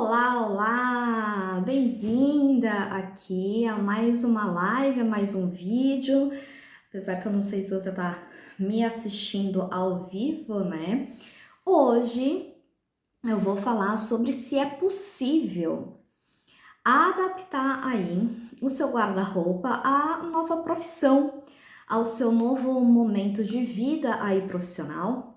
Olá, olá! Bem-vinda aqui a mais uma live, a mais um vídeo. Apesar que eu não sei se você tá me assistindo ao vivo, né? Hoje eu vou falar sobre se é possível adaptar aí o seu guarda-roupa à nova profissão, ao seu novo momento de vida aí profissional.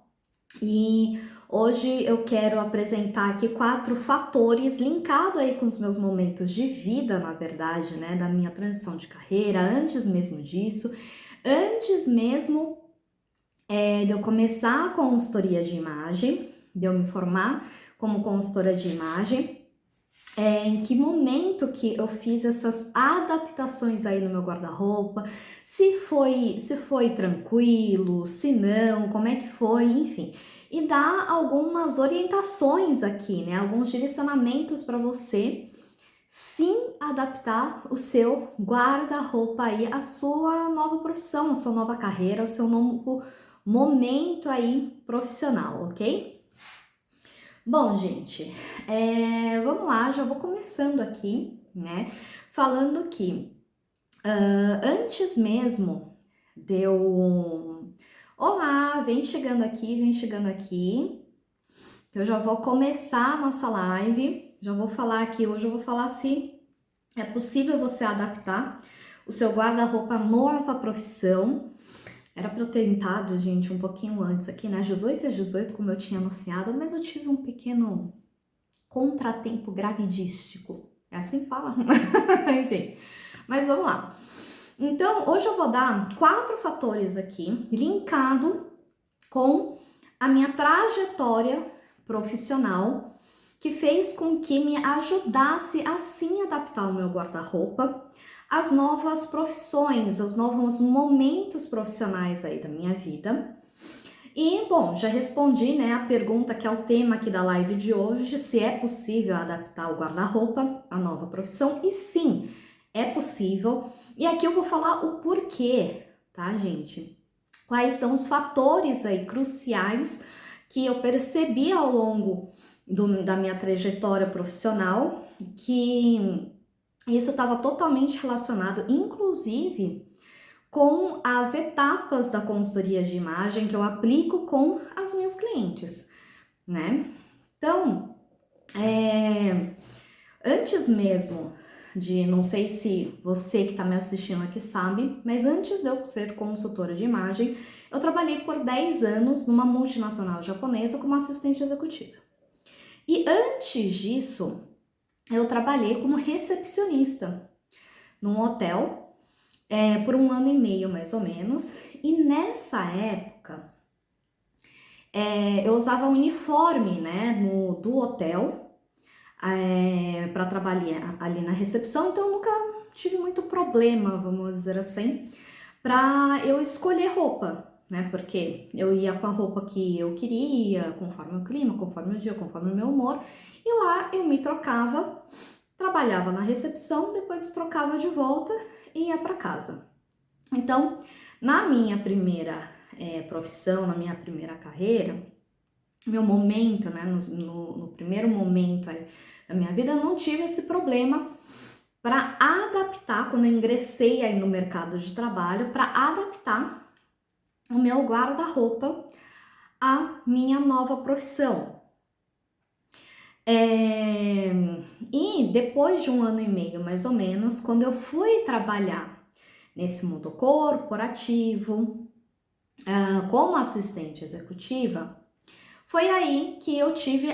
E hoje eu quero apresentar aqui 4 fatores linkados aí com os meus momentos de vida, na verdade, né, da minha transição de carreira, antes mesmo disso, antes mesmo de eu começar a consultoria de imagem, de eu me formar como consultora de imagem, em que momento que eu fiz essas adaptações aí no meu guarda-roupa, se foi tranquilo, se não, como é que foi, enfim. E dar algumas orientações aqui, né? Alguns direcionamentos para você sim adaptar o seu guarda-roupa aí à sua nova profissão, à sua nova carreira, ao seu novo momento aí profissional, ok? Bom, gente, vamos lá, já vou começando aqui, né? Falando que antes mesmo de eu. Olá, vem chegando aqui, vem chegando aqui. Eu já vou começar a nossa live. Já vou falar aqui, hoje eu vou falar se é possível você adaptar o seu guarda-roupa à nova profissão. Era para eu ter entrado, gente, um pouquinho antes aqui, né? 18 às 18, como eu tinha anunciado, mas eu tive um pequeno contratempo gravidístico. É assim que fala? Enfim, mas vamos lá. Então, hoje eu vou dar 4 fatores aqui, linkado com a minha trajetória profissional, que fez com que me ajudasse a sim adaptar o meu guarda-roupa às novas profissões, aos novos momentos profissionais aí da minha vida. E, bom, já respondi, né, a pergunta que é o tema aqui da live de hoje, se é possível adaptar o guarda-roupa à nova profissão. E sim, é possível. E aqui eu vou falar o porquê, tá, gente? Quais são os fatores aí cruciais que eu percebi ao longo da minha trajetória profissional, que isso estava totalmente relacionado, inclusive, com as etapas da consultoria de imagem que eu aplico com as minhas clientes, né? Então, antes mesmo de, não sei se você que está me assistindo aqui sabe, mas antes de eu ser consultora de imagem, eu trabalhei por 10 anos numa multinacional japonesa como assistente executiva. E antes disso, eu trabalhei como recepcionista num hotel por 1 ano e meio, mais ou menos. E nessa época, eu usava uniforme, né, do hotel para trabalhar ali na recepção, então eu nunca tive muito problema, vamos dizer assim, para eu escolher roupa, né? Porque eu ia com a roupa que eu queria, conforme o clima, conforme o dia, conforme o meu humor, e lá eu me trocava, trabalhava na recepção, depois eu trocava de volta e ia para casa. Então, na minha primeira profissão, na minha primeira carreira, meu momento, né, no primeiro momento aí da minha vida, eu não tive esse problema para adaptar, quando eu ingressei aí no mercado de trabalho, para adaptar o meu guarda-roupa à minha nova profissão. E depois de 1 ano e meio, mais ou menos, quando eu fui trabalhar nesse mundo corporativo, como assistente executiva, foi aí que eu tive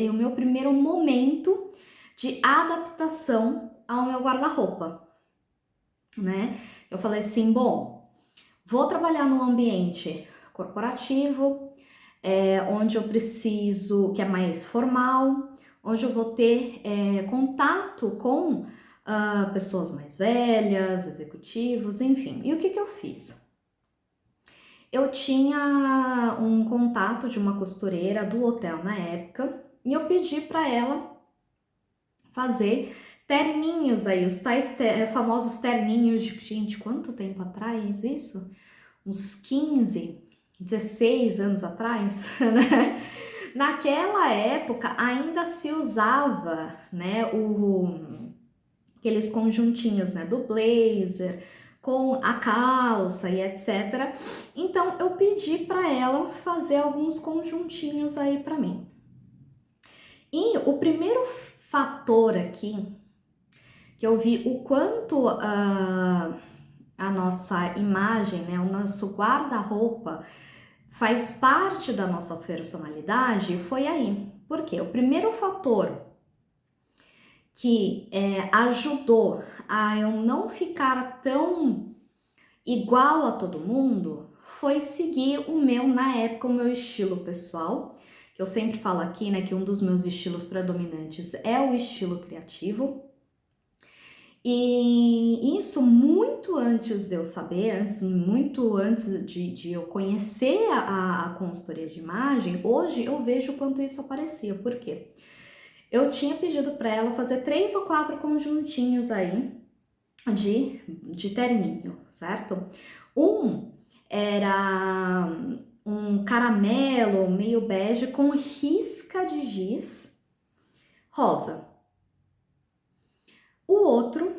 o meu primeiro momento de adaptação ao meu guarda-roupa, né? Eu falei assim, bom, vou trabalhar num ambiente corporativo, onde eu preciso, que é mais formal, onde eu vou ter contato com pessoas mais velhas, executivos, enfim. E o que eu fiz? Eu tinha um contato de uma costureira do hotel na época e eu pedi para ela fazer terninhos aí, os tais famosos terninhos de, gente, quanto tempo atrás isso? Uns 15, 16 anos atrás, né? Naquela época ainda se usava, né, aqueles conjuntinhos, né, do blazer com a calça e etc. Então eu pedi para ela fazer alguns conjuntinhos aí para mim. E o primeiro fator aqui que eu vi o quanto a nossa imagem, né, o nosso guarda-roupa faz parte da nossa personalidade foi aí. Por quê? O primeiro fator que ajudou a eu não ficar tão igual a todo mundo foi seguir o meu, na época, o meu estilo pessoal, que eu sempre falo aqui, né, que um dos meus estilos predominantes é o estilo criativo. E isso muito antes de eu saber, muito antes de eu conhecer a consultoria de imagem, hoje eu vejo o quanto isso aparecia. Por quê? Eu tinha pedido para ela fazer 3 ou 4 conjuntinhos aí de terninho, certo? Um era um caramelo meio bege com risca de giz rosa. O outro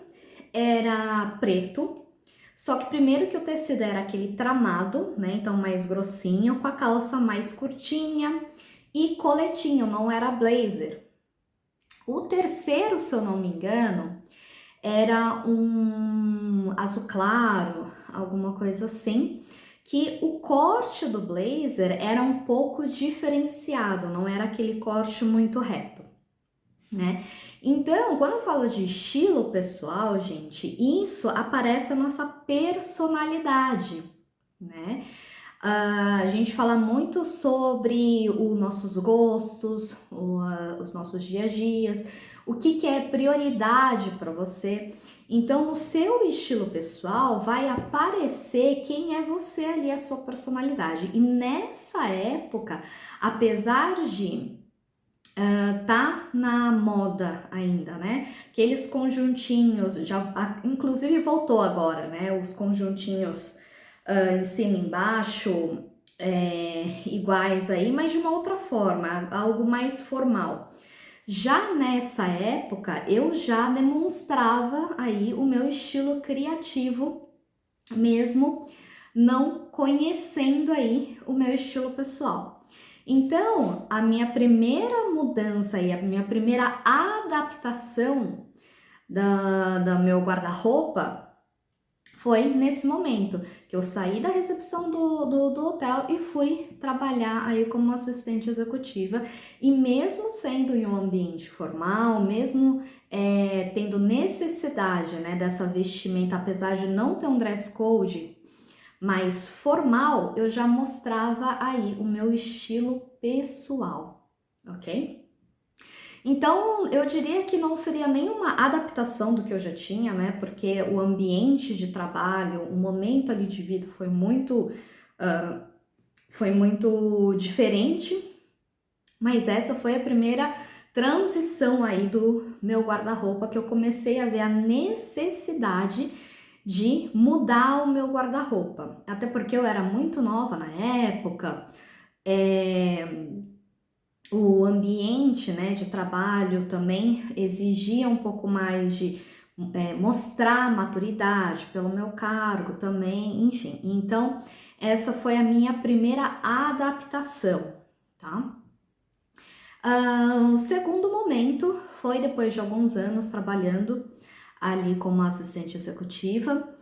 era preto, só que primeiro que o tecido era aquele tramado, né? Então mais grossinho, com a calça mais curtinha e coletinho, não era blazer. O terceiro, se eu não me engano, era um azul claro, alguma coisa assim, que o corte do blazer era um pouco diferenciado, não era aquele corte muito reto, né? Então, quando eu falo de estilo pessoal, gente, isso aparece a nossa personalidade, né? A gente fala muito sobre os nossos gostos, os nossos dia a dias, o que é prioridade para você. Então, no seu estilo pessoal, vai aparecer quem é você ali, a sua personalidade. E nessa época, apesar de tá na moda ainda, né? Aqueles conjuntinhos, já inclusive voltou agora, né? Os conjuntinhos em cima e embaixo, iguais aí, mas de uma outra forma, algo mais formal. Já nessa época, eu já demonstrava aí o meu estilo criativo, mesmo não conhecendo aí o meu estilo pessoal. Então, a minha primeira mudança e a minha primeira adaptação da meu guarda-roupa foi nesse momento que eu saí da recepção do hotel e fui trabalhar aí como assistente executiva. E mesmo sendo em um ambiente formal, mesmo tendo necessidade, né, dessa vestimenta, apesar de não ter um dress code mais formal, eu já mostrava aí o meu estilo pessoal, ok? Então, eu diria que não seria nenhuma adaptação do que eu já tinha, né? Porque o ambiente de trabalho, o momento ali de vida foi muito diferente, mas essa foi a primeira transição aí do meu guarda-roupa que eu comecei a ver a necessidade de mudar o meu guarda-roupa. Até porque eu era muito nova na época, o ambiente, né, de trabalho também exigia um pouco mais de mostrar maturidade pelo meu cargo também, enfim. Então, essa foi a minha primeira adaptação, tá? O segundo momento foi depois de alguns anos trabalhando ali como assistente executiva.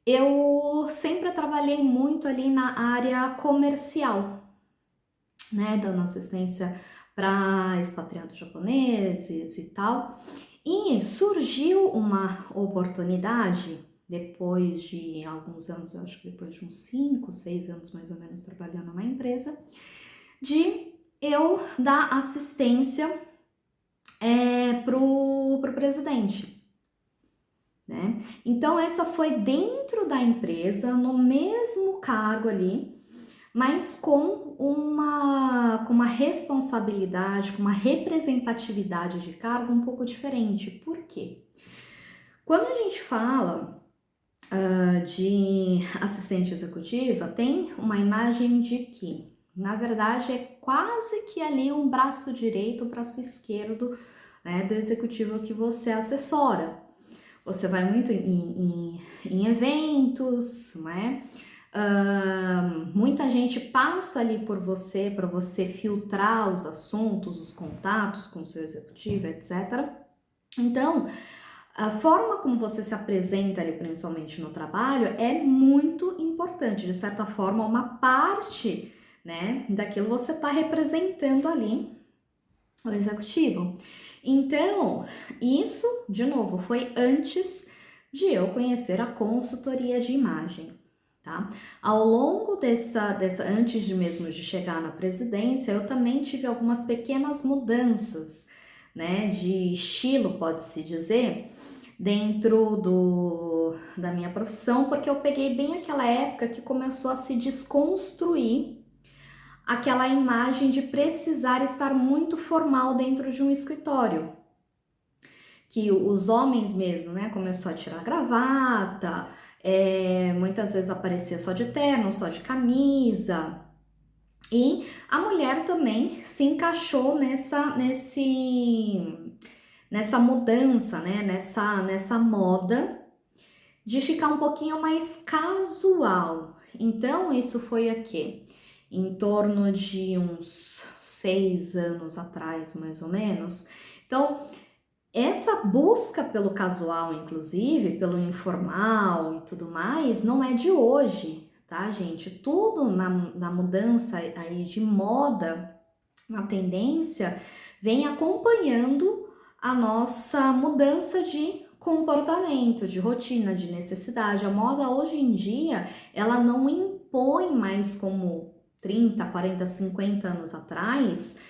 Eu sempre trabalhei muito ali na área comercial, né, dando assistência para expatriados japoneses e tal. E surgiu uma oportunidade, depois de alguns anos, eu acho que depois de uns 5, 6 anos mais ou menos trabalhando na empresa, de eu dar assistência pro presidente, né? Então essa foi dentro da empresa, no mesmo cargo ali, mas com uma responsabilidade, com uma representatividade de cargo um pouco diferente. Por quê? Quando a gente fala de assistente executiva, tem uma imagem de que Na verdade, é quase que ali um braço direito, um braço esquerdo, né, do executivo que você assessora. Você vai muito em eventos, né? Muita gente passa ali por você para você filtrar os assuntos, os contatos com o seu executivo, etc. Então, a forma como você se apresenta ali, principalmente no trabalho, é muito importante. De certa forma, uma parte, né, daquilo você está representando ali o executivo. Então, isso, de novo, foi antes de eu conhecer a consultoria de imagem, tá? Ao longo antes de mesmo de chegar na presidência, eu também tive algumas pequenas mudanças, né, de estilo, pode-se dizer, dentro da minha profissão, porque eu peguei bem aquela época que começou a se desconstruir aquela imagem de precisar estar muito formal dentro de um escritório. Que os homens mesmo, né, começou a tirar gravata, muitas vezes aparecia só de terno, só de camisa. E a mulher também se encaixou nessa mudança, né, nessa moda de ficar um pouquinho mais casual. Então, isso foi aqui, em torno de uns 6 anos atrás, mais ou menos. Então, essa busca pelo casual, inclusive, pelo informal e tudo mais, não é de hoje, tá, gente? Tudo na mudança aí de moda, na tendência, vem acompanhando a nossa mudança de comportamento, de rotina, de necessidade. A moda hoje em dia, ela não impõe mais como 30, 40, 50 anos atrás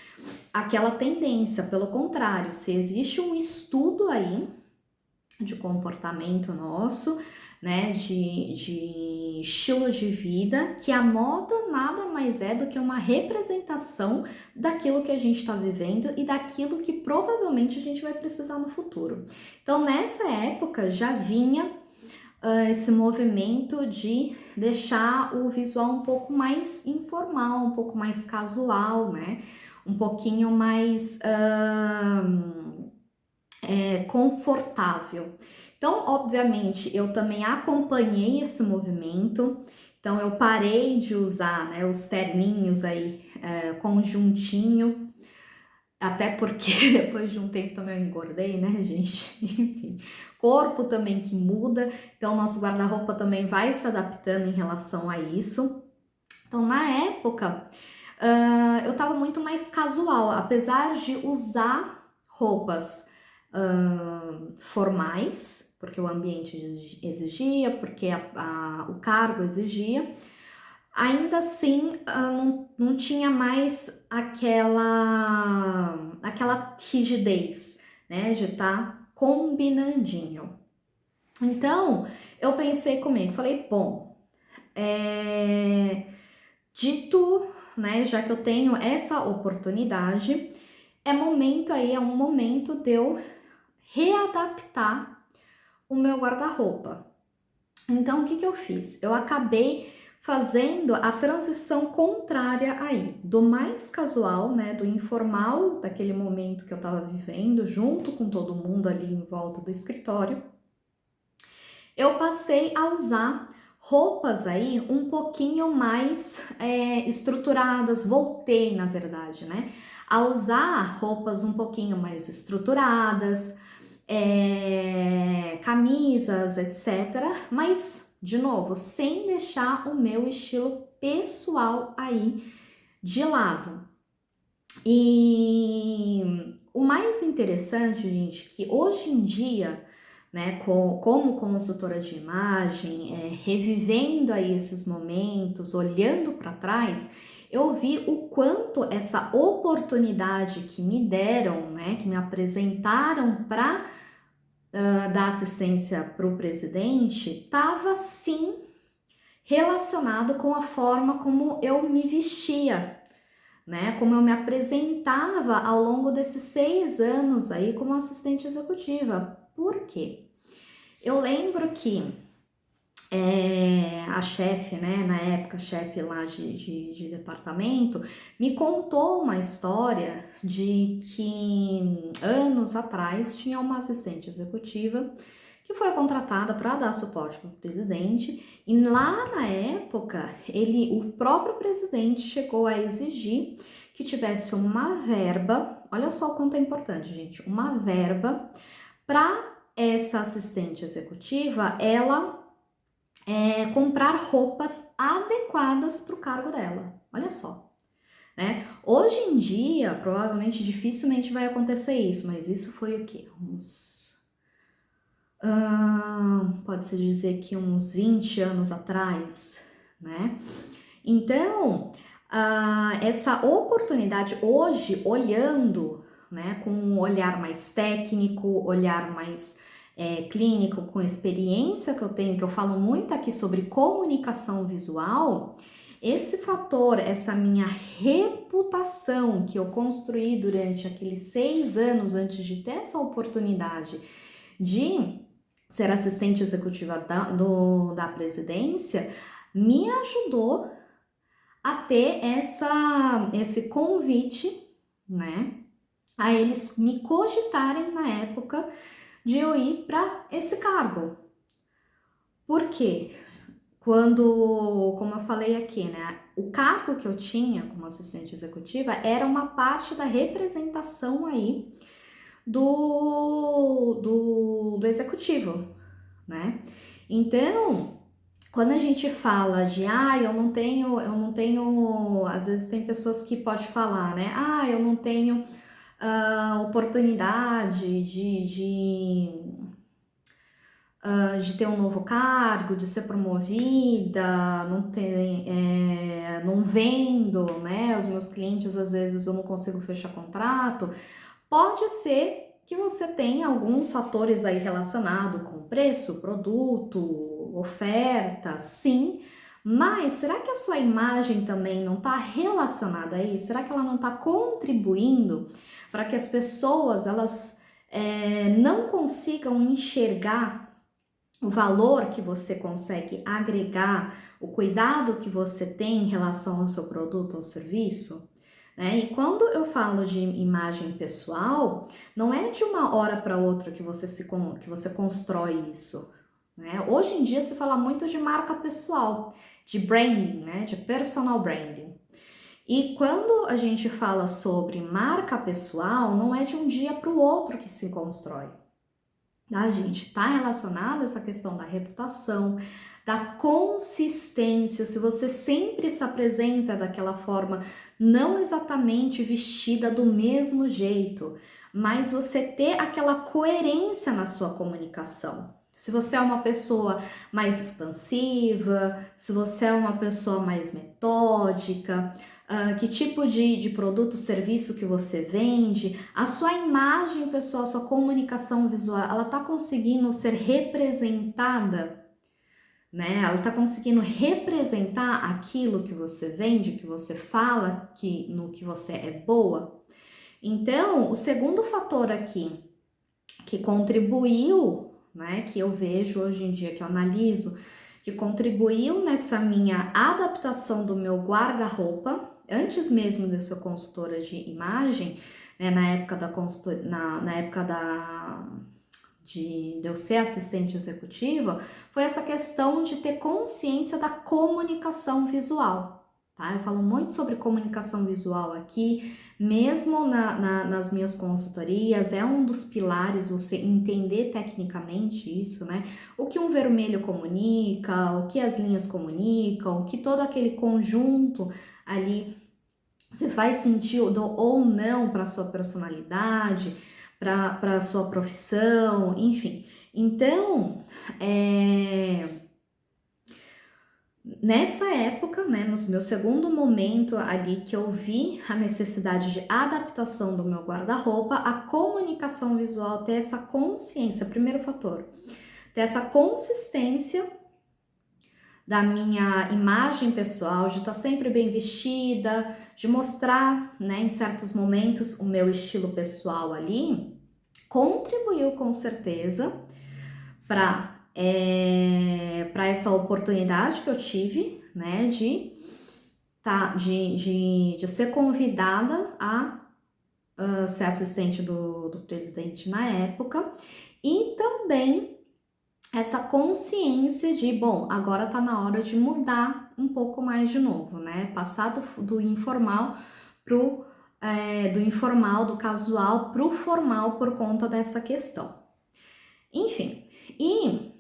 aquela tendência. Pelo contrário, se existe um estudo aí de comportamento nosso, né, de estilo de vida, que a moda nada mais é do que uma representação daquilo que a gente está vivendo e daquilo que provavelmente a gente vai precisar no futuro. Então, nessa época já vinha esse movimento de deixar o visual um pouco mais informal, um pouco mais casual, né? Um pouquinho mais confortável. Então, obviamente, eu também acompanhei esse movimento. Então, eu parei de usar, né, os terninhos aí, conjuntinho, até porque depois de um tempo também eu engordei, né, gente? Enfim, corpo também que muda, então nosso guarda-roupa também vai se adaptando em relação a isso. Então, na época, eu tava muito mais casual, apesar de usar roupas formais, porque o ambiente exigia, porque o cargo exigia. Ainda assim, não tinha mais aquela rigidez, né, de estar combinandinho. Então, eu pensei comigo, falei, bom, dito, né, já que eu tenho essa oportunidade, é um momento de eu readaptar o meu guarda-roupa. Então, o que eu fiz? Eu acabei fazendo a transição contrária aí, do mais casual, né, do informal, daquele momento que eu tava vivendo, junto com todo mundo ali em volta do escritório, eu passei a usar roupas aí um pouquinho mais estruturadas, voltei na verdade, né, a usar roupas um pouquinho mais estruturadas, camisas, etc. Mas, de novo, sem deixar o meu estilo pessoal aí de lado. E o mais interessante, gente, que hoje em dia, né, como consultora de imagem, revivendo aí esses momentos, olhando para trás, eu vi o quanto essa oportunidade que me deram, né, que me apresentaram para da assistência para o presidente estava sim relacionado com a forma como eu me vestia, né? Como eu me apresentava ao longo desses 6 anos aí como assistente executiva. Por quê? Eu lembro que a chefe, né, na época, chefe lá de departamento, me contou uma história de que anos atrás tinha uma assistente executiva que foi contratada para dar suporte para o presidente, e lá na época, o próprio presidente chegou a exigir que tivesse uma verba, olha só o quanto é importante, gente, uma verba para essa assistente executiva, ela comprar roupas adequadas para o cargo dela. Olha só, né? Hoje em dia, provavelmente, dificilmente vai acontecer isso, mas isso foi o quê? Pode-se dizer que uns 20 anos atrás, né? Então, essa oportunidade hoje, olhando, né, com um olhar mais técnico, olhar mais clínico, com experiência que eu tenho, que eu falo muito aqui sobre comunicação visual, esse fator, essa minha reputação que eu construí durante aqueles 6 anos antes de ter essa oportunidade de ser assistente executiva da presidência, me ajudou a ter esse convite, né, a eles me cogitarem na época de eu ir para esse cargo. Por quê? Como eu falei aqui, né, o cargo que eu tinha como assistente executiva era uma parte da representação aí do executivo, né? Então, quando a gente fala de, eu não tenho, às vezes tem pessoas que pode falar, né? Eu não tenho oportunidade de ter um novo cargo, de ser promovida, não vendo, né? Os meus clientes, às vezes, eu não consigo fechar contrato. Pode ser que você tenha alguns fatores aí relacionados com preço, produto, oferta, sim, mas será que a sua imagem também não está relacionada a isso? Será que ela não está contribuindo para que as pessoas não consigam enxergar o valor que você consegue agregar, o cuidado que você tem em relação ao seu produto ou serviço? Né? E quando eu falo de imagem pessoal, não é de uma hora para outra que você constrói isso. Né? Hoje em dia se fala muito de marca pessoal, de branding, né? De personal branding. E quando a gente fala sobre marca pessoal, não é de um dia para o outro que se constrói. Tá, gente? Está relacionado a essa questão da reputação, da consistência, se você sempre se apresenta daquela forma, não exatamente vestida do mesmo jeito, mas você ter aquela coerência na sua comunicação. Se você é uma pessoa mais expansiva, se você é uma pessoa mais metódica, que tipo de produto, serviço que você vende, a sua imagem pessoal, a sua comunicação visual, ela está conseguindo ser representada, né? Ela está conseguindo representar aquilo que você vende, que você fala, no que você é boa. Então, o segundo fator aqui que contribuiu, né, que eu vejo hoje em dia, que eu analiso, que contribuiu nessa minha adaptação do meu guarda-roupa, antes mesmo de ser consultora de imagem, né, na época da consultoria, na época de eu ser assistente executiva, foi essa questão de ter consciência da comunicação visual, tá? Eu falo muito sobre comunicação visual aqui, mesmo nas minhas consultorias, é um dos pilares você entender tecnicamente isso, né? O que um vermelho comunica, o que as linhas comunicam, o que todo aquele conjunto ali se faz sentido ou não para sua personalidade, para sua profissão, enfim. Então, nessa época, né, no meu segundo momento ali que eu vi a necessidade de adaptação do meu guarda-roupa, a comunicação visual, ter essa consciência, primeiro fator, ter essa consistência da minha imagem pessoal, de estar sempre bem vestida, de mostrar, né, em certos momentos o meu estilo pessoal ali, contribuiu com certeza para para essa oportunidade que eu tive, né, de ser convidada a ser assistente do presidente na época, e também essa consciência de, bom, agora tá na hora de mudar um pouco mais de novo, né? Passar do informal do informal, do casual pro formal por conta dessa questão. Enfim, e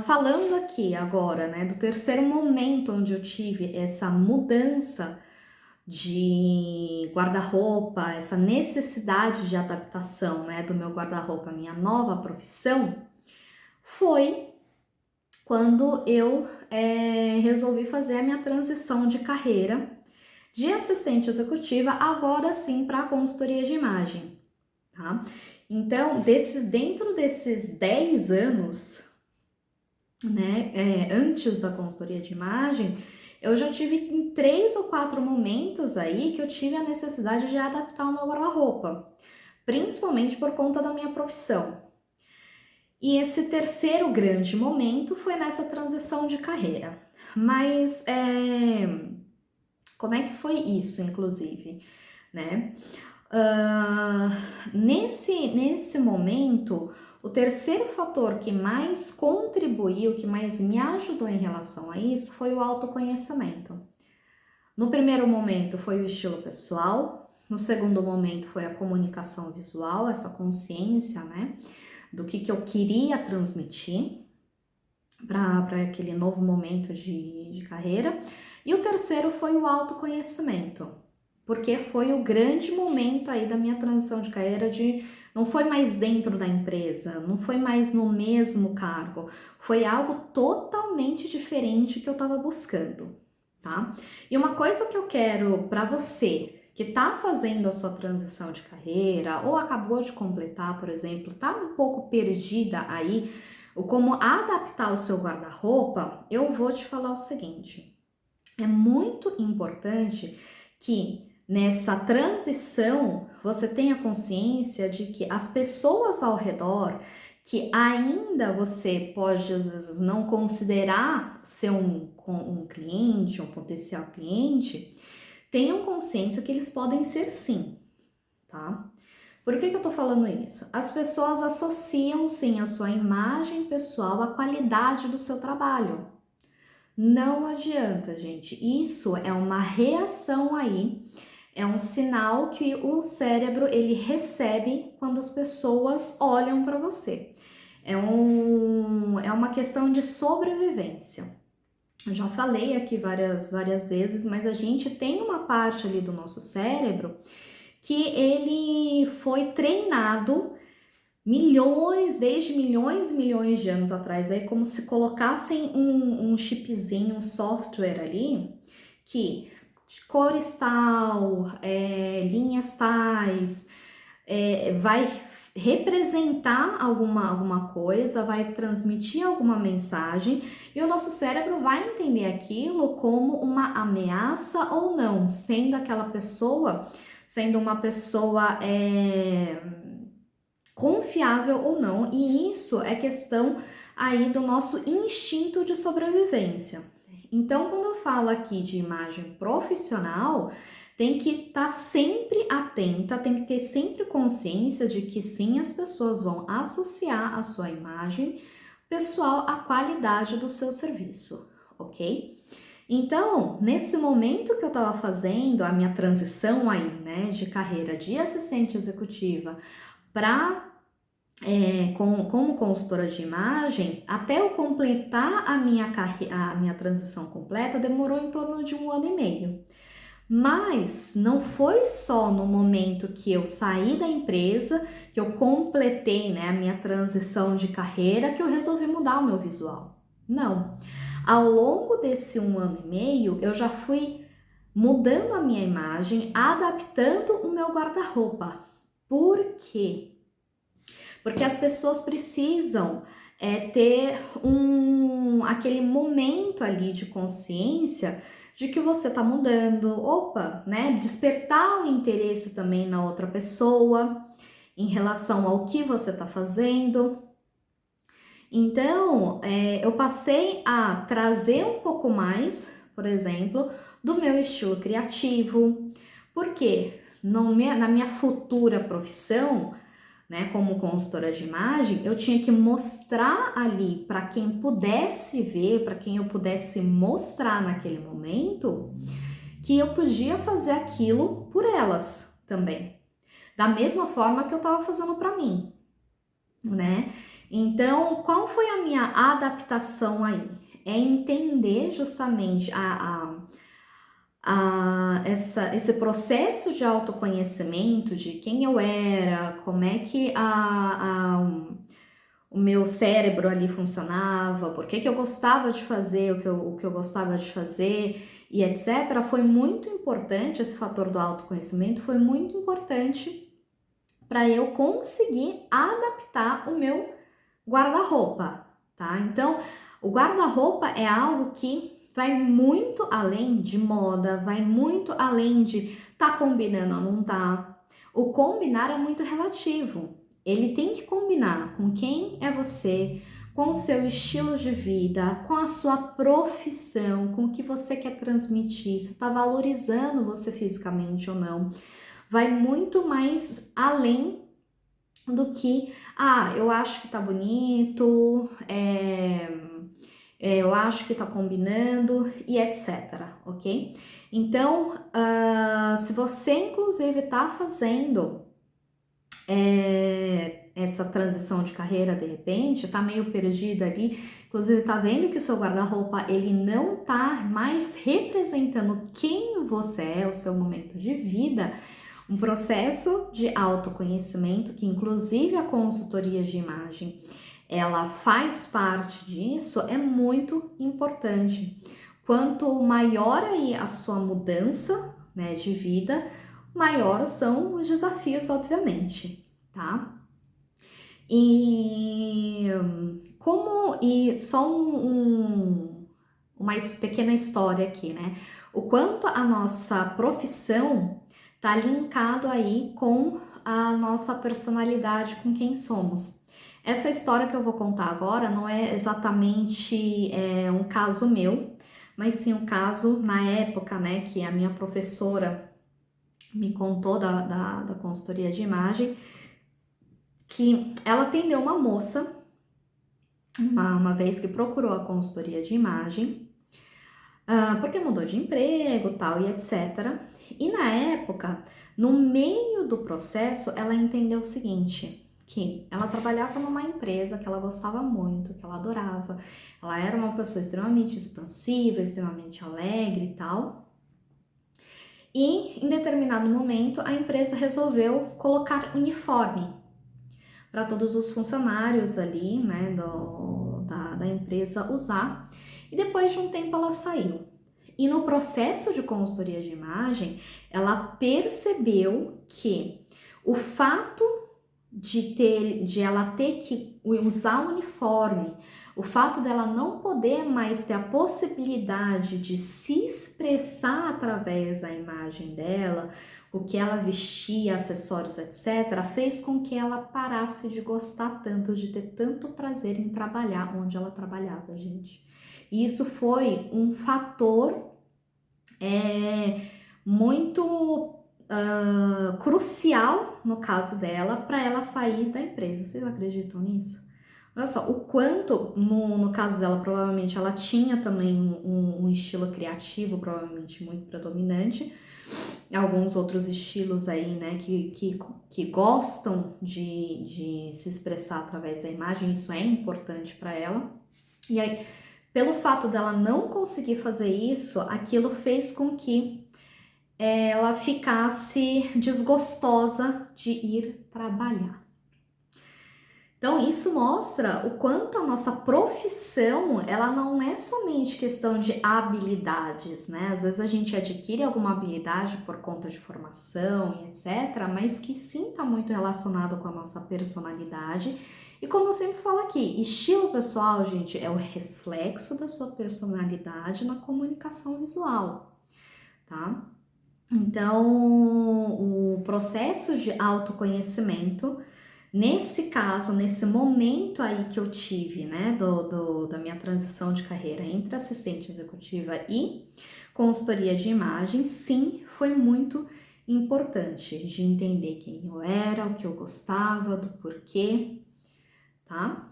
falando aqui agora, né, do terceiro momento onde eu tive essa mudança de guarda-roupa, essa necessidade de adaptação, né, do meu guarda-roupa à minha nova profissão, foi quando eu resolvi fazer a minha transição de carreira de assistente executiva, agora sim para a consultoria de imagem, tá? Então, dentro desses 10 anos, né, antes da consultoria de imagem, eu já tive em 3 ou 4 momentos aí que eu tive a necessidade de adaptar o meu guarda-roupa, principalmente por conta da minha profissão. E esse terceiro grande momento foi nessa transição de carreira. Mas como é que foi isso, inclusive, né? Nesse momento, o terceiro fator que mais contribuiu, que mais me ajudou em relação a isso, foi o autoconhecimento. No primeiro momento foi o estilo pessoal, no segundo momento foi a comunicação visual, essa consciência, né, do que eu queria transmitir para aquele novo momento de carreira. E o terceiro foi o autoconhecimento, porque foi o grande momento aí da minha transição de carreira, não foi mais dentro da empresa, não foi mais no mesmo cargo, foi algo totalmente diferente que eu estava buscando, tá? E uma coisa que eu quero para você que está fazendo a sua transição de carreira ou acabou de completar, por exemplo, tá um pouco perdida aí, o como adaptar o seu guarda-roupa, eu vou te falar o seguinte: é muito importante que nessa transição você tenha consciência de que as pessoas ao redor, que ainda você pode às vezes não considerar ser um cliente, um potencial cliente, tenham consciência que eles podem ser sim, tá? Por que eu tô falando isso? As pessoas associam sim a sua imagem pessoal à qualidade do seu trabalho. Não adianta, gente. Isso é uma reação aí, é um sinal que o cérebro ele recebe quando as pessoas olham para você. É uma questão de sobrevivência. Eu já falei aqui várias vezes, mas a gente tem uma parte ali do nosso cérebro que ele foi treinado desde milhões e milhões de anos atrás, aí como se colocassem um chipzinho, um software ali, que de cores tal, linhas tais, vai representar alguma coisa, vai transmitir alguma mensagem, e o nosso cérebro vai entender aquilo como uma ameaça ou não, sendo uma pessoa confiável ou não, e isso é questão aí do nosso instinto de sobrevivência. Então, quando eu falo aqui de imagem profissional, tem que estar sempre atenta, tem que ter sempre consciência de que sim, as pessoas vão associar a sua imagem pessoal à qualidade do seu serviço, ok? Então, nesse momento que eu estava fazendo a minha transição aí, né, de carreira de assistente executiva como consultora de imagem, até eu completar a minha transição completa, demorou em torno de 1 ano e meio. Mas não foi só no momento que eu saí da empresa, que eu completei, né, a minha transição de carreira, que eu resolvi mudar o meu visual. Não. Ao longo desse 1 ano e meio, eu já fui mudando a minha imagem, adaptando o meu guarda-roupa. Por quê? Porque as pessoas precisam ter aquele momento ali de consciência de que você está mudando, né? Despertar o interesse também na outra pessoa em relação ao que você está fazendo. Então, eu passei a trazer um pouco mais, por exemplo, do meu estilo criativo, porque na minha futura profissão, né, como consultora de imagem, eu tinha que mostrar ali para quem pudesse ver, para quem eu pudesse mostrar naquele momento, que eu podia fazer aquilo por elas também, da mesma forma que eu estava fazendo para mim, né? Então, qual foi a minha adaptação aí? É entender justamente esse processo de autoconhecimento de quem eu era, como é que o meu cérebro ali funcionava, por que eu gostava de fazer o que eu gostava de fazer e etc. Foi muito importante, esse fator do autoconhecimento foi muito importante para eu conseguir adaptar o meu guarda-roupa, tá? Então, o guarda-roupa é algo que vai muito além de moda, vai muito além de tá combinando ou não tá. O combinar é muito relativo. Ele tem que combinar com quem é você, com o seu estilo de vida, com a sua profissão, com o que você quer transmitir, se tá valorizando você fisicamente ou não. Vai muito mais além do que, eu acho que tá bonito, eu acho que tá combinando e etc, ok? Então, se você inclusive tá fazendo essa transição de carreira de repente, tá meio perdida ali, inclusive tá vendo que o seu guarda-roupa ele não tá mais representando quem você é, o seu momento de vida. Um processo de autoconhecimento, que inclusive a consultoria de imagem, ela faz parte disso, é muito importante. Quanto maior aí a sua mudança, né, de vida, maior são os desafios, obviamente, tá? E só uma pequena história aqui, né? O quanto a nossa profissão tá linkado aí com a nossa personalidade, com quem somos. Essa história que eu vou contar agora não é exatamente um caso meu, mas sim um caso na época, né, que a minha professora me contou da consultoria de imagem, que ela atendeu uma moça, uma vez que procurou a consultoria de imagem, porque mudou de emprego, tal e etc. E na época, no meio do processo, ela entendeu o seguinte, que ela trabalhava numa empresa que ela gostava muito, que ela adorava. Ela era uma pessoa extremamente expansiva, extremamente alegre e tal. E em determinado momento, a empresa resolveu colocar uniforme para todos os funcionários ali, né, da empresa usar. E depois de um tempo ela saiu. E no processo de consultoria de imagem, ela percebeu que o fato de ela ter que usar o uniforme, o fato dela não poder mais ter a possibilidade de se expressar através da imagem dela, o que ela vestia, acessórios, etc., fez com que ela parasse de gostar tanto, de ter tanto prazer em trabalhar onde ela trabalhava, gente. E isso foi um fator muito crucial no caso dela para ela sair da empresa. Vocês acreditam nisso? Olha só, o quanto, no caso dela, provavelmente ela tinha também um estilo criativo, provavelmente muito predominante. Alguns outros estilos aí, né, que gostam de se expressar através da imagem, isso é importante para ela. E aí, pelo fato dela não conseguir fazer isso, aquilo fez com que ela ficasse desgostosa de ir trabalhar. Então, isso mostra o quanto a nossa profissão, ela não é somente questão de habilidades, né? Às vezes a gente adquire alguma habilidade por conta de formação e etc., mas que sim está muito relacionado com a nossa personalidade. E como eu sempre falo aqui, estilo pessoal, gente, é o reflexo da sua personalidade na comunicação visual, tá? Então, o processo de autoconhecimento Nesse caso, nesse momento aí que eu tive, né, da minha transição de carreira entre assistente executiva e consultoria de imagem, sim, foi muito importante de entender quem eu era, o que eu gostava, do porquê, tá?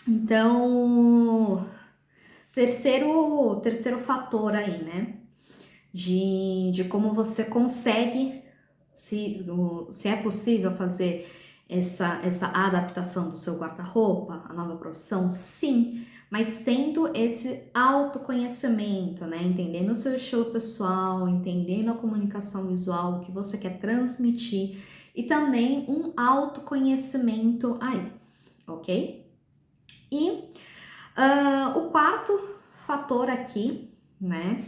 Então, terceiro fator aí, né, de como você consegue, se é possível fazer essa adaptação do seu guarda-roupa, a nova profissão, sim, mas tendo esse autoconhecimento, né? Entendendo o seu estilo pessoal, entendendo a comunicação visual, o que você quer transmitir e também um autoconhecimento aí, ok? E o quarto fator aqui, né?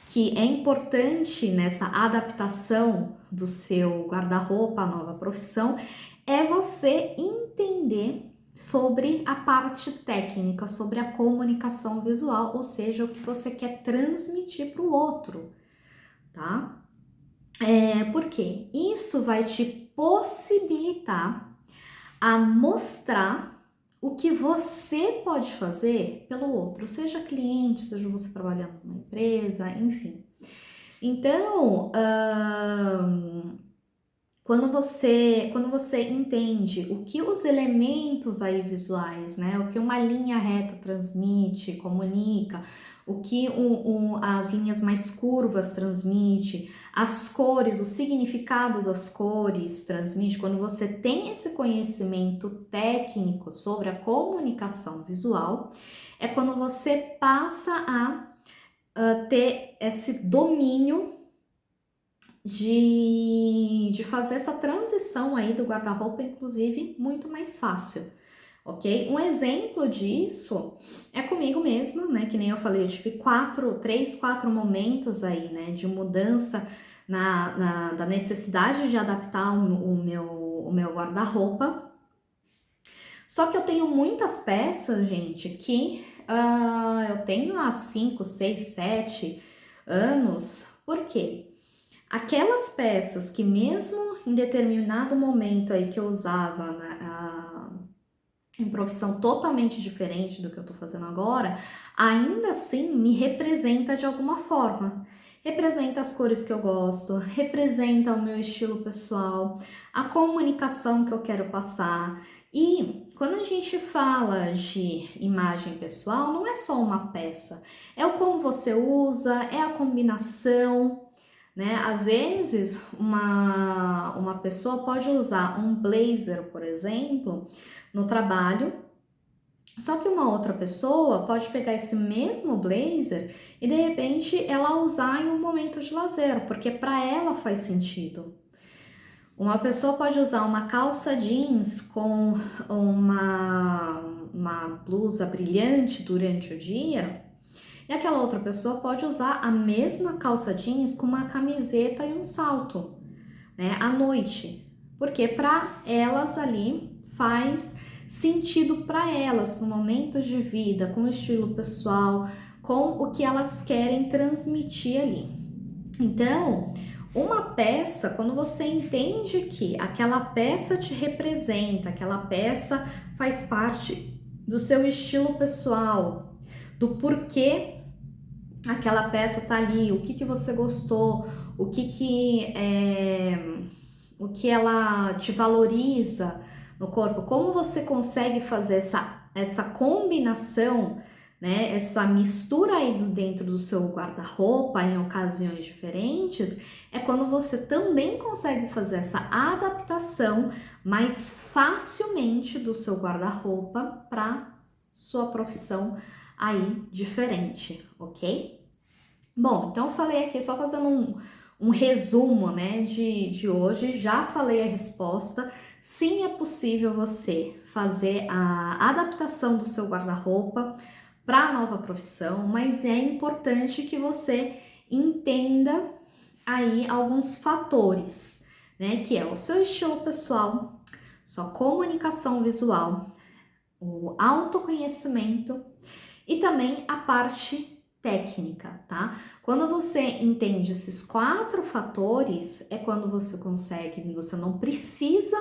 Que é importante nessa adaptação do seu guarda-roupa à nova profissão é você entender sobre a parte técnica, sobre a comunicação visual, ou seja, o que você quer transmitir para o outro, tá? Porque isso vai te possibilitar a mostrar o que você pode fazer pelo outro, seja cliente, seja você trabalhando numa empresa, enfim. Então, quando você entende o que os elementos aí visuais, né, o que uma linha reta transmite, comunica, o que as linhas mais curvas transmite, as cores, o significado das cores transmite, quando você tem esse conhecimento técnico sobre a comunicação visual, é quando você passa a ter esse domínio de fazer essa transição aí do guarda-roupa, inclusive, muito mais fácil, ok? Um exemplo disso é comigo mesma, né? Que nem eu falei, eu tive 4 momentos aí, né? De mudança da necessidade de adaptar o meu guarda-roupa. Só que eu tenho muitas peças, gente, que eu tenho há 5, 6, 7 anos. Por quê? Aquelas peças que mesmo em determinado momento aí que eu usava em profissão totalmente diferente do que eu tô fazendo agora, ainda assim me representa de alguma forma. Representa as cores que eu gosto, representa o meu estilo pessoal, a comunicação que eu quero passar. E quando a gente fala de imagem pessoal, não é só uma peça, é o como você usa, é a combinação, né? Às vezes, uma pessoa pode usar um blazer, por exemplo, no trabalho, só que uma outra pessoa pode pegar esse mesmo blazer e de repente ela usar em um momento de lazer, porque para ela faz sentido. Uma pessoa pode usar uma calça jeans com uma blusa brilhante durante o dia. E aquela outra pessoa pode usar a mesma calça jeans com uma camiseta e um salto, né, à noite, porque para elas ali faz sentido para elas, com momentos de vida, com o estilo pessoal, com o que elas querem transmitir ali. Então, uma peça, quando você entende que aquela peça te representa, aquela peça faz parte do seu estilo pessoal, do porquê aquela peça tá ali, o que você gostou, o que ela te valoriza no corpo, como você consegue fazer essa combinação, né, essa mistura aí dentro do seu guarda-roupa em ocasiões diferentes, é quando você também consegue fazer essa adaptação mais facilmente do seu guarda-roupa para sua profissão aí diferente, ok? Bom, então eu falei aqui, só fazendo um resumo, né, de hoje, já falei a resposta. Sim, é possível você fazer a adaptação do seu guarda-roupa para a nova profissão, mas é importante que você entenda aí alguns fatores, né, que é o seu estilo pessoal, sua comunicação visual, o autoconhecimento e também a parte técnica, tá? Quando você entende esses 4 fatores, é quando você consegue, você não precisa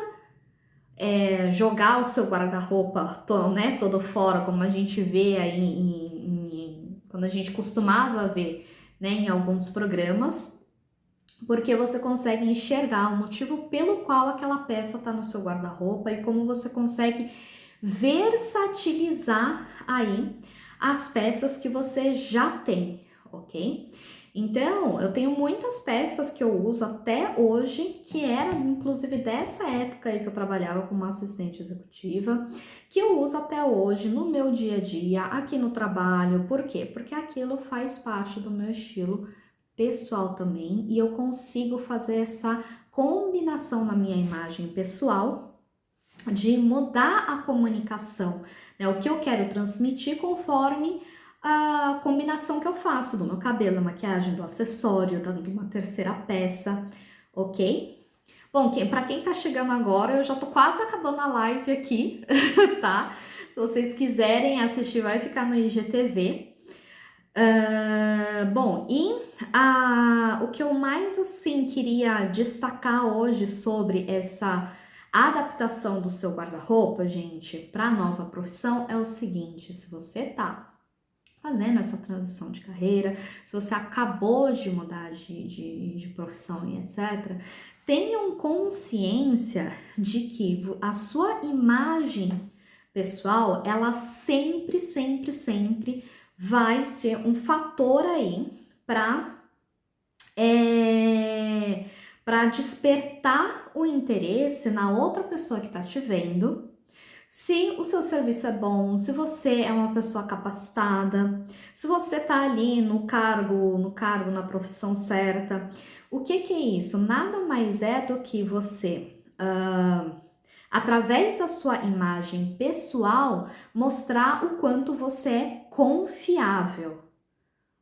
jogar o seu guarda-roupa né, todo fora, como a gente vê aí quando a gente costumava ver, né, em alguns programas, porque você consegue enxergar o motivo pelo qual aquela peça está no seu guarda-roupa e como você consegue versatilizar aí as peças que você já tem, ok? Então, eu tenho muitas peças que eu uso até hoje, que eram inclusive dessa época aí que eu trabalhava como assistente executiva, que eu uso até hoje no meu dia a dia, aqui no trabalho. Por quê? Porque aquilo faz parte do meu estilo pessoal também e eu consigo fazer essa combinação na minha imagem pessoal de mudar a comunicação, né? O que eu quero transmitir conforme a combinação que eu faço do meu cabelo, da maquiagem, do acessório, de uma terceira peça, ok? Bom, para quem tá chegando agora, eu já tô quase acabando a live aqui, tá? Se vocês quiserem assistir, vai ficar no IGTV. Bom, e o que eu mais assim queria destacar hoje sobre essa adaptação do seu guarda-roupa, gente, para a nova profissão é o seguinte: se você tá fazendo essa transição de carreira, se você acabou de mudar de profissão e etc., tenham consciência de que a sua imagem pessoal, ela sempre, sempre, sempre vai ser um fator aí para despertar o interesse na outra pessoa que está te vendo. Se o seu serviço é bom, se você é uma pessoa capacitada, se você tá ali no cargo, na profissão certa. O que é isso? Nada mais é do que você, através da sua imagem pessoal, mostrar o quanto você é confiável,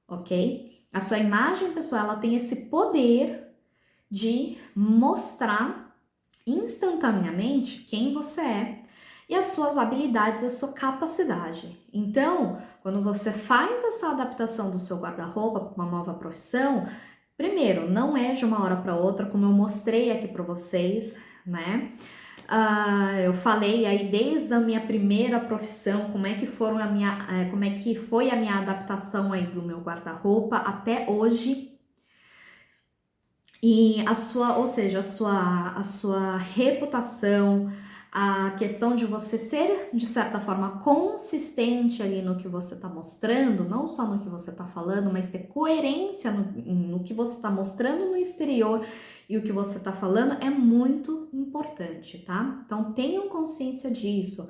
ok? A sua imagem pessoal, ela tem esse poder de mostrar instantaneamente quem você é e as suas habilidades, a sua capacidade. Então, quando você faz essa adaptação do seu guarda-roupa para uma nova profissão, primeiro, não é de uma hora para outra, como eu mostrei aqui para vocês, né? Eu falei aí desde a minha primeira profissão, como é que foi a minha adaptação aí do meu guarda-roupa até hoje. E ou seja, a sua reputação, a questão de você ser, de certa forma, consistente ali no que você está mostrando, não só no que você está falando, mas ter coerência no que você está mostrando no exterior e o que você está falando é muito importante, tá? Então tenham consciência disso.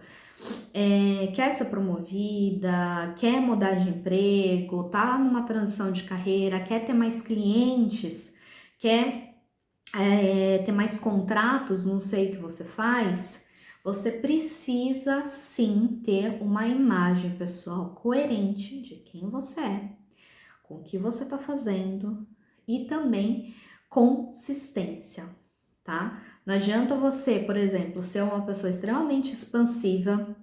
Quer ser promovida, quer mudar de emprego, tá numa transição de carreira, quer ter mais clientes, quer ter mais contratos, não sei o que você faz, você precisa sim ter uma imagem pessoal coerente de quem você é, com o que você está fazendo e também consistência, tá? Não adianta você, por exemplo, ser uma pessoa extremamente expansiva,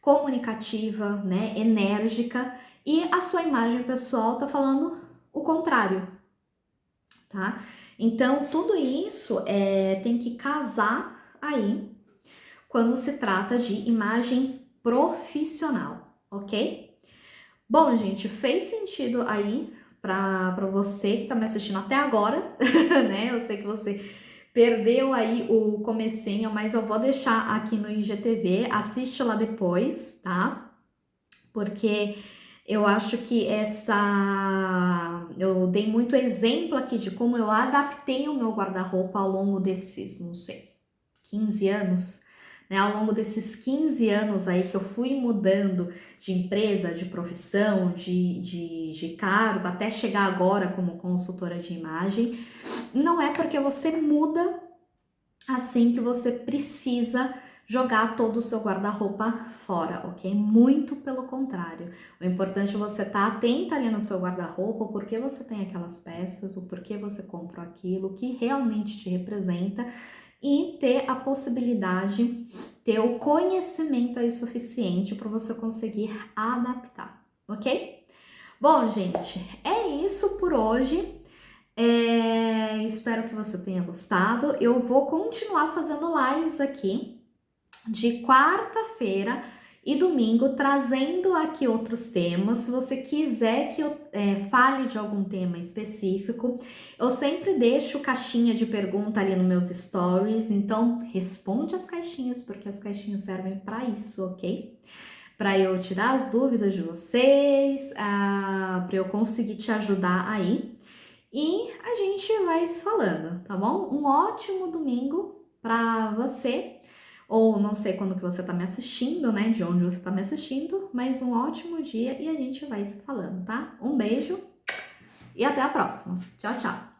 comunicativa, né, enérgica, e a sua imagem pessoal tá falando o contrário, tá? Então, tudo isso tem que casar aí quando se trata de imagem profissional, ok? Bom, gente, fez sentido aí para você que tá me assistindo até agora, né? Eu sei que você perdeu aí o comecinho, mas eu vou deixar aqui no IGTV, assiste lá depois, tá? Porque eu acho que eu dei muito exemplo aqui de como eu adaptei o meu guarda-roupa ao longo desses, não sei, 15 anos, né? Ao longo desses 15 anos aí que eu fui mudando de empresa, de profissão, de cargo, até chegar agora como consultora de imagem. Não é porque você muda assim que você precisa jogar todo o seu guarda-roupa fora, ok? Muito pelo contrário. O importante é você estar atenta ali no seu guarda-roupa, o porquê você tem aquelas peças, o porquê você comprou aquilo, o que realmente te representa e ter a possibilidade, ter o conhecimento aí suficiente para você conseguir adaptar, ok? Bom, gente, é isso por hoje. Espero que você tenha gostado. Eu vou continuar fazendo lives aqui de quarta-feira e domingo, trazendo aqui outros temas. Se você quiser que eu fale de algum tema específico, eu sempre deixo caixinha de pergunta ali nos meus stories, então responde as caixinhas, porque as caixinhas servem para isso, ok? Para eu tirar as dúvidas de vocês, para eu conseguir te ajudar aí. E a gente vai se falando, tá bom? Um ótimo domingo para você, ou não sei quando que você tá me assistindo, né? De onde você tá me assistindo, mas um ótimo dia e a gente vai se falando, tá? Um beijo e até a próxima. Tchau, tchau!